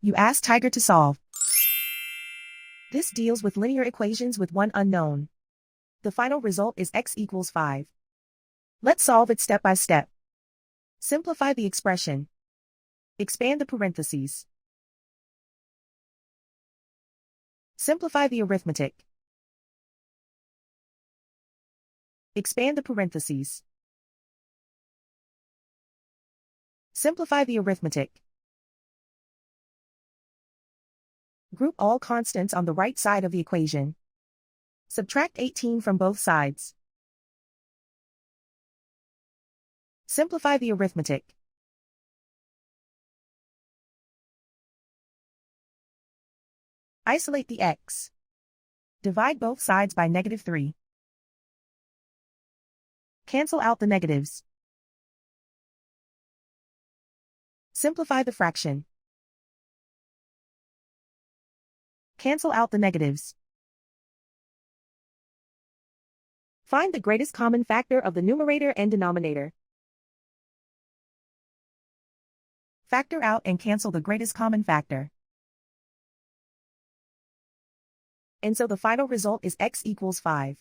You ask Tiger to solve. This deals with linear equations with one unknown. The final result is x equals 5. Let's solve it step by step. Simplify the expression. Expand the parentheses. Simplify the arithmetic. Expand the parentheses. Simplify the arithmetic. Group all constants on the right side of the equation. Subtract 18 from both sides. Simplify the arithmetic. Isolate the x. Divide both sides by -3. Cancel out the negatives. Simplify the fraction. Cancel out the negatives. Find the greatest common factor of the numerator and denominator. Factor out and cancel the greatest common factor. And so the final result is x equals 5.